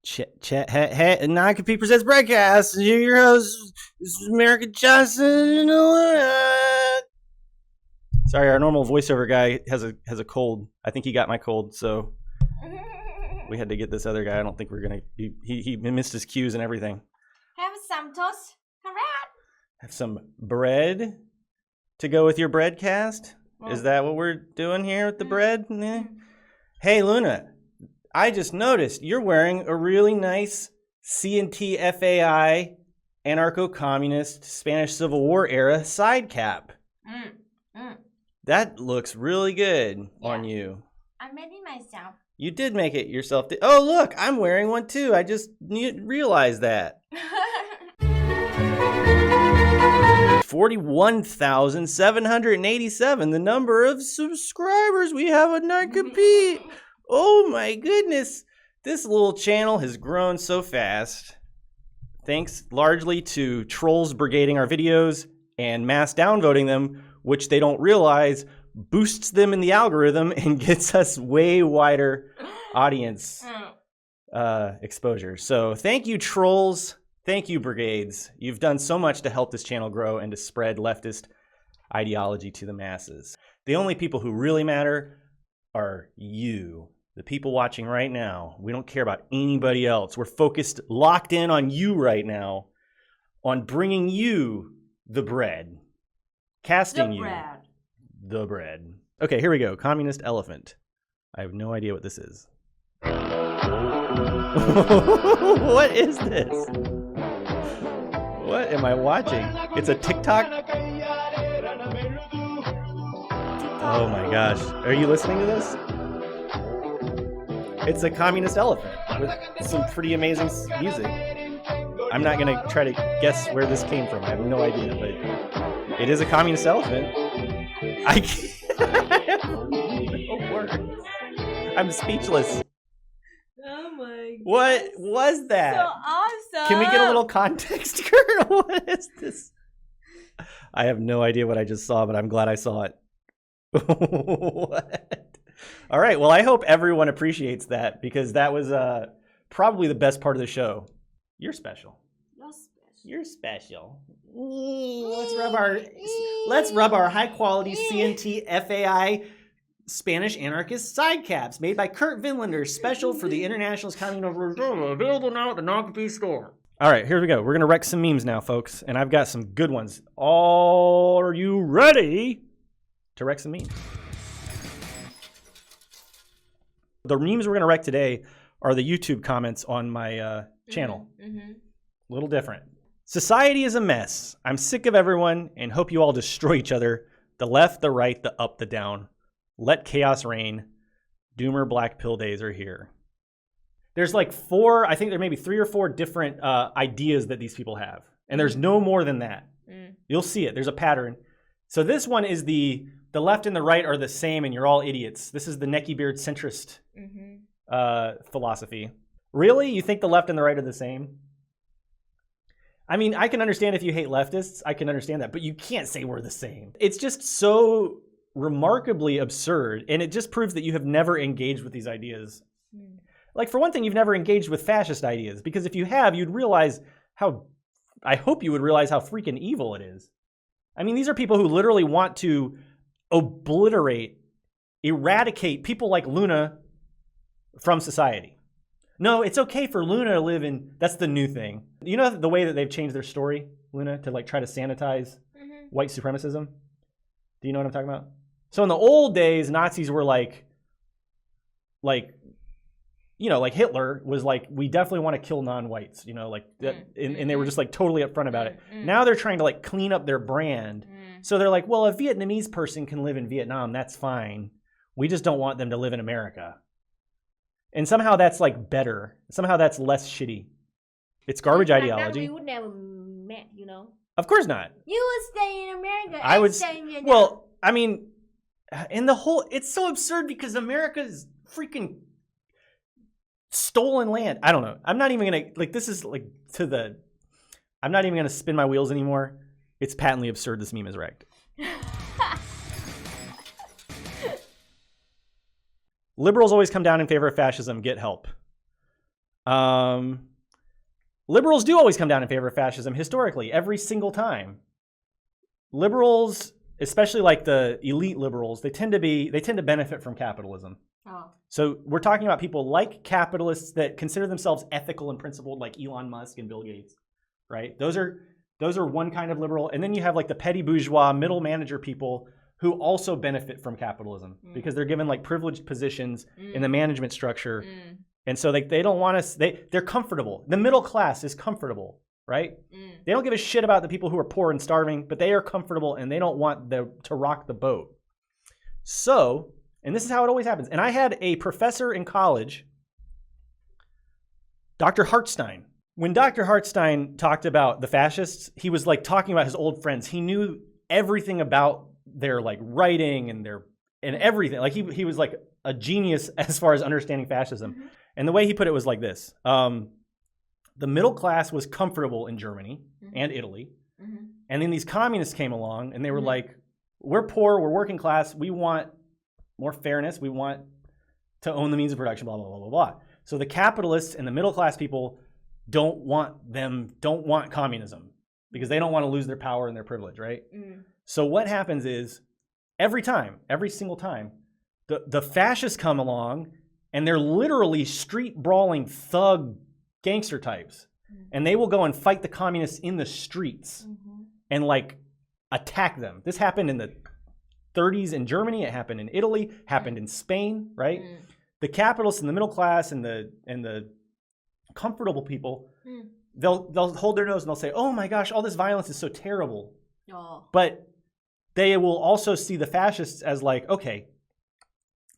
Hey, Non-Compete presents Breadcast. Your host, this is American Johnson. Sorry, our normal voiceover guy has a cold. I think he got my cold, so we had to get this other guy. I don't think we're gonna be. He missed his cues and everything. Have some toast. Hooray! Have some bread to go with your Breadcast. Is that what we're doing here with the bread? Hey, Luna. I just noticed you're wearing a really nice CNT-FAI anarcho-communist Spanish Civil War era side cap. That looks really good on you. I made it myself. You did make it yourself. Oh, look, I'm wearing one too. I just realized that. 41,787, the number of subscribers we have on Non-Compete. Oh my goodness, this little channel has grown so fast. Thanks largely to trolls brigading our videos and mass downvoting them, which they don't realize boosts them in the algorithm and gets us way wider audience exposure. So thank you, trolls. Thank you, brigades. You've done so much to help this channel grow and to spread leftist ideology to the masses. The only people who really matter are you. The people watching right now. We don't care about anybody else. We're focused, locked in on you right now, on bringing you the bread. Casting you the bread. Okay, here we go. Communist elephant. I have no idea what this is. What is this? What am I watching? It's a TikTok? Oh my gosh. Are you listening to this? It's a communist elephant with some pretty amazing music. I'm not going to try to guess where this came from. I have no idea, but it is a communist elephant. I have no words. I'm speechless. Oh my God. What was that? So awesome. Can we get a little context, Kurt? What is this? I have no idea what I just saw, but I'm glad I saw it. What? All right. Well, I hope everyone appreciates that because that was probably the best part of the show. You're special. You're special. Let's rub our high quality CNT-FAI Spanish anarchist side caps made by Kurt Vinlander, special for the Internationalist Communist Rojava, available now at the Non-Compete store. All right, here we go. We're gonna wreck some memes now, folks, and I've got some good ones. Are you ready to wreck some memes? The memes we're going to wreck today are the YouTube comments on my channel. A little different. Society is a mess. I'm sick of everyone and hope you all destroy each other. The left, the right, the up, the down. Let chaos reign. Doomer black pill days are here. There's like I think there may be 3 or 4 different ideas that these people have. And there's no more than that. You'll see it. There's a pattern. So this one is the left and the right are the same and you're all idiots. This is the necky beard centrist philosophy. Really? You think the left and the right are the same? I mean, I can understand if you hate leftists. I can understand that. But you can't say we're the same. It's just so remarkably absurd. And it just proves that you have never engaged with these ideas. Like, for one thing, you've never engaged with fascist ideas. Because if you have, you'd realize I hope you would realize how freaking evil it is. I mean, these are people who literally want to eradicate people like Luna from society. No, it's okay for Luna to live in, that's the new thing. You know the way that they've changed their story, Luna, to like try to sanitize white supremacism? Do you know what I'm talking about? So in the old days, Nazis were like Hitler was like, we definitely want to kill non-whites, and they were just like totally upfront about it. Now they're trying to like clean up their brand. So they're like, well, a Vietnamese person can live in Vietnam. That's fine. We just don't want them to live in America. And somehow that's like better. Somehow that's less shitty. It's garbage ideology. We would never met, Of course not. You would stay in America. I would stay in Vietnam. Well, I mean, it's so absurd because America's freaking stolen land. I don't know. I'm not even going to, this is like I'm not even going to spin my wheels anymore. It's patently absurd this meme is wrecked. Liberals always come down in favor of fascism. Get help. Liberals do always come down in favor of fascism historically, every single time. Liberals, especially like the elite liberals, they tend to benefit from capitalism. Oh. So we're talking about people like capitalists that consider themselves ethical and principled, like Elon Musk and Bill Gates, right? Those are one kind of liberal. And then you have like the petty bourgeois, middle manager people who also benefit from capitalism because they're given like privileged positions in the management structure. And so they don't want us, they're comfortable. The middle class is comfortable, right? They don't give a shit about the people who are poor and starving, but they are comfortable and they don't want to rock the boat. So, and this is how it always happens. And I had a professor in college, Dr. Hartstein. When Dr. Hartstein talked about the fascists, he was like talking about his old friends. He knew everything about their like writing and everything. Like he was like a genius as far as understanding fascism. And the way he put it was like this. The middle class was comfortable in Germany and Italy. And then these communists came along and they were like, we're poor, we're working class, we want more fairness, we want to own the means of production, blah, blah, blah, blah, blah. So the capitalists and the middle class people don't want communism because they don't want to lose their power and their privilege, right? So what happens is every single time, the fascists come along and they're literally street brawling thug gangster types. And they will go and fight the communists in the streets and like attack them. This happened in the 30s in Germany. It happened in Italy, happened in Spain, right? The capitalists and the middle class and the comfortable people, they'll hold their nose and they'll say, oh my gosh, all this violence is so terrible. But they will also see the fascists as like, okay,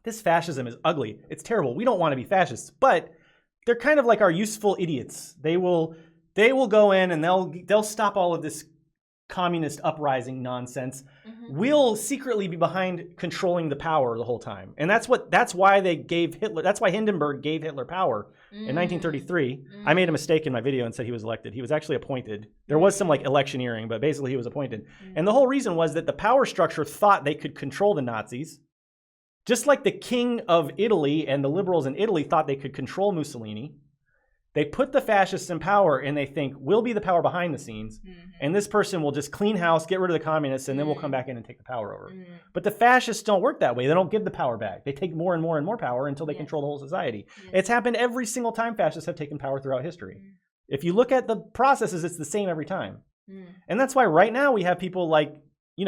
this fascism is ugly. It's terrible. We don't want to be fascists. But they're kind of like our useful idiots. They will go in and they'll stop all of this communist uprising nonsense. We'll secretly be behind controlling the power the whole time. And that's why Hindenburg gave Hitler power in 1933. I made a mistake in my video and said he was elected. He was actually appointed. There was some like electioneering, but basically he was appointed. And the whole reason was that the power structure thought they could control the Nazis. Just like the king of Italy and the liberals in Italy thought they could control Mussolini, they put the fascists in power and they think, we'll be the power behind the scenes, and this person will just clean house, get rid of the communists, and then we'll come back in and take the power over. But the fascists don't work that way. They don't give the power back. They take more and more and more power until they control the whole society. It's happened every single time fascists have taken power throughout history. If you look at the processes, it's the same every time. And that's why right now we have people like,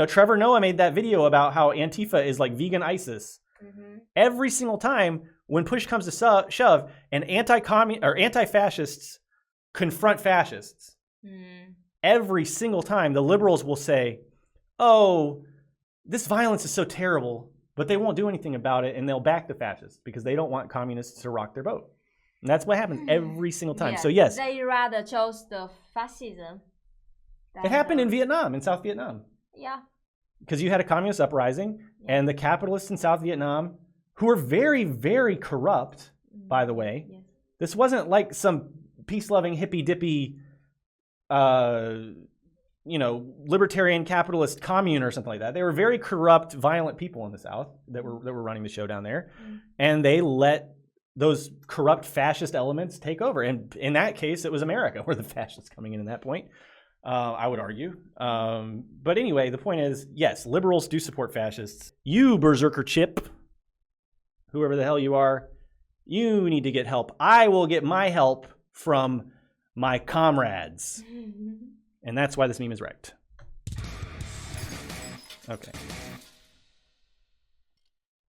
Trevor Noah made that video about how Antifa is like vegan ISIS. Every single time when push comes to shove and anti-fascists confront fascists, every single time the liberals will say, oh, this violence is so terrible, but they won't do anything about it and they'll back the fascists because they don't want communists to rock their boat. And that's what happens every single time. Yeah, so yes. They rather chose the fascism. It happened in Vietnam, in South Vietnam. Yeah. Because you had a communist uprising, and the capitalists in South Vietnam, who were very, very corrupt, by the way. This wasn't like some peace-loving, hippy-dippy, libertarian capitalist commune or something like that. They were very corrupt, violent people in the South that were running the show down there. And they let those corrupt fascist elements take over. And in that case, it was America where the fascists coming in at that point. I would argue. But anyway, the point is, yes, liberals do support fascists. You, Berserker Chip, whoever the hell you are, you need to get help. I will get my help from my comrades. And that's why this meme is wrecked. Okay.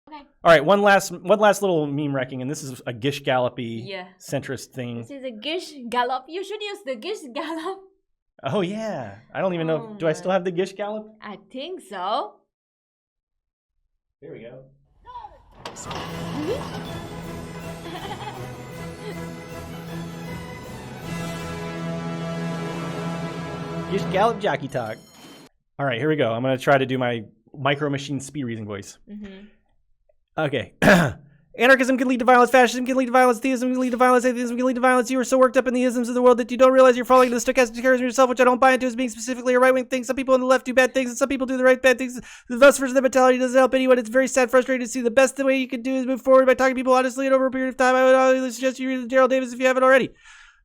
All right, one last little meme wrecking, and this is a Gish Gallopy centrist thing. This is a Gish Gallop. You should use the Gish Gallop. Oh, yeah. I don't even know. Do I still have the Gish Gallop? I think so. Here we go. Gish Gallop Jockey Talk. All right, here we go. I'm going to try to do my Micro Machine speed reading voice. Okay. Anarchism can lead to violence, fascism can lead to violence, theism can lead to violence, atheism can lead to violence. You are so worked up in the isms of the world that you don't realize you're falling into the stochastic terrorism yourself, which I don't buy into as being specifically a right-wing thing. Some people on the left do bad things, and some people do the right bad things. Thus, for the mentality doesn't help anyone. It's very sad, frustrating to see. The best way you can do is move forward by talking to people honestly and over a period of time. I would always suggest you read Gerald Davis if you haven't already.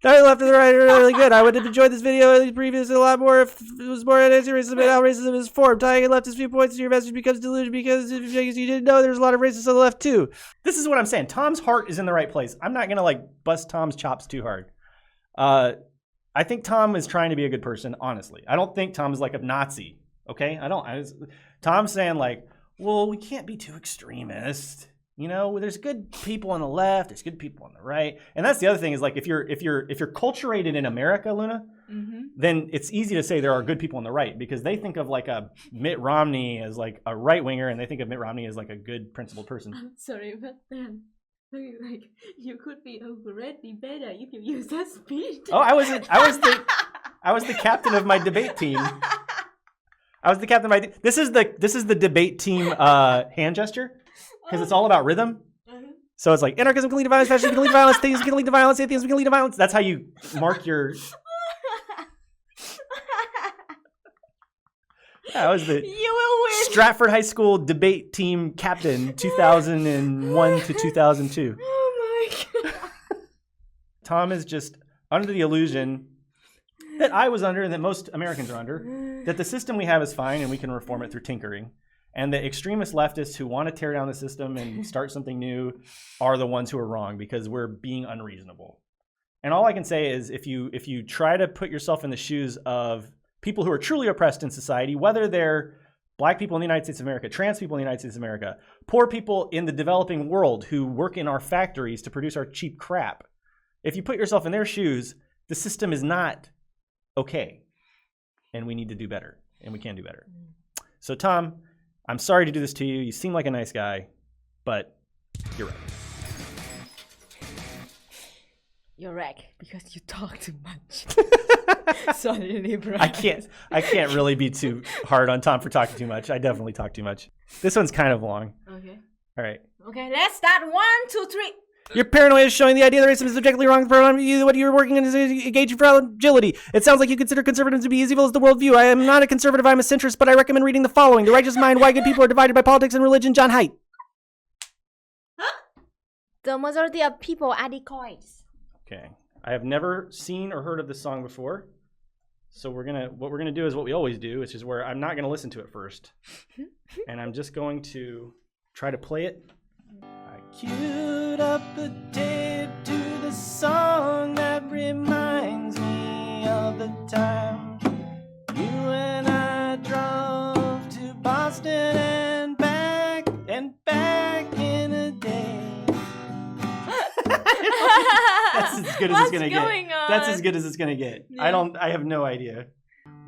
Not the left or the right are really good. I would have enjoyed this video at least previously a lot more if it was more anti-racism and how racism is formed. Tying in leftist viewpoints to your message becomes delusion because if you didn't know there's a lot of racists on the left too. This is what I'm saying. Tom's heart is in the right place. I'm not gonna like bust Tom's chops too hard. I think Tom is trying to be a good person, honestly. I don't think Tom is like a Nazi. Okay? Tom's saying like, well, we can't be too extremist. You know, there's good people on the left, there's good people on the right. And that's the other thing is like if you're culturated in America, Luna, then it's easy to say there are good people on the right because they think of like a Mitt Romney as like a right winger and they think of Mitt Romney as like a good principled person. I'm sorry, but then like you could be a great debater if you use that speed. Oh, I was the captain of my debate team. This is the debate team hand gesture. Because it's all about rhythm. So it's like anarchism can lead to violence, fascism can lead to violence, theism can lead to violence, atheism can lead to violence. That's how you mark your... Yeah, I was the Stratford High School debate team captain 2001 to 2002. Oh my god. Tom is just under the illusion that I was under and that most Americans are under, that the system we have is fine and we can reform it through tinkering. And the extremist leftists who want to tear down the system and start something new are the ones who are wrong because we're being unreasonable. And all I can say is if you try to put yourself in the shoes of people who are truly oppressed in society, whether they're black people in the United States of America, trans people in the United States of America, poor people in the developing world who work in our factories to produce our cheap crap, if you put yourself in their shoes, the system is not okay. And we need to do better. And we can do better. So Tom, I'm sorry to do this to you. You seem like a nice guy, but you're right. You're right because you talk too much. Sorry, Libra. I can't really be too hard on Tom for talking too much. I definitely talk too much. This one's kind of long. Okay. All right. Okay, let's start. 1, 2, 3. Your paranoia is showing the idea that racism is objectively wrong. What you're working on is engaging fragility. It sounds like you consider conservatives to be as evil as the worldview. I am not a conservative, I'm a centrist, but I recommend reading the following. The Righteous Mind, Why Good People Are Divided by Politics and Religion, John Haidt. The majority of people are decoys. Okay. I have never seen or heard of this song before. So what we're gonna do is what we always do, which is where I'm not gonna listen to it first. And I'm just going to try to play it. I queued up a tape to the song that reminds me of the time you and I drove to Boston and back in a day. That's as good as it's gonna get. That's as good as it's gonna get. Yeah. I have no idea.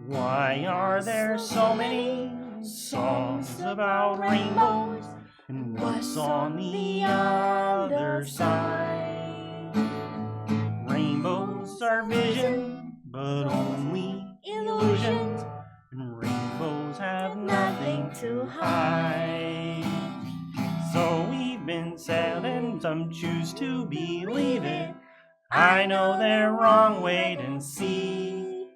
Why are there so many songs about rainbows? And what's on the other side? Rainbows are vision, but only illusions. And rainbows have nothing to hide. So we've been sailing, some choose to believe it. I know they're wrong, wait and see.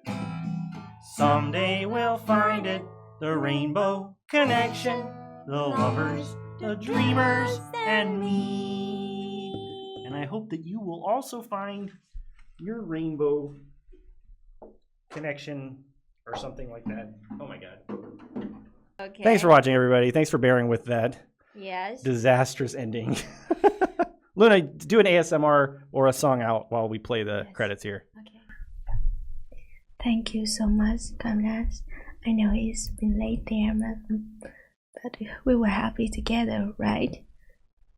Someday we'll find it, the rainbow connection, the lovers, the dreamers, and me. And I hope that you will also find your rainbow connection or something like that. Oh my God. Okay. Thanks for watching, everybody. Thanks for bearing with that. Yes. Disastrous ending. Luna, do an ASMR or a song out while we play the credits here. Okay. Thank you so much, comrades. I know it's been late there, but we were happy together, right?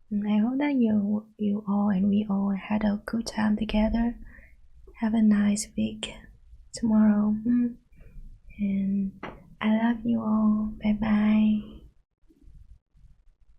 And I hope that you all and we all had a good time together. Have a nice week tomorrow. And I love you all. Bye bye.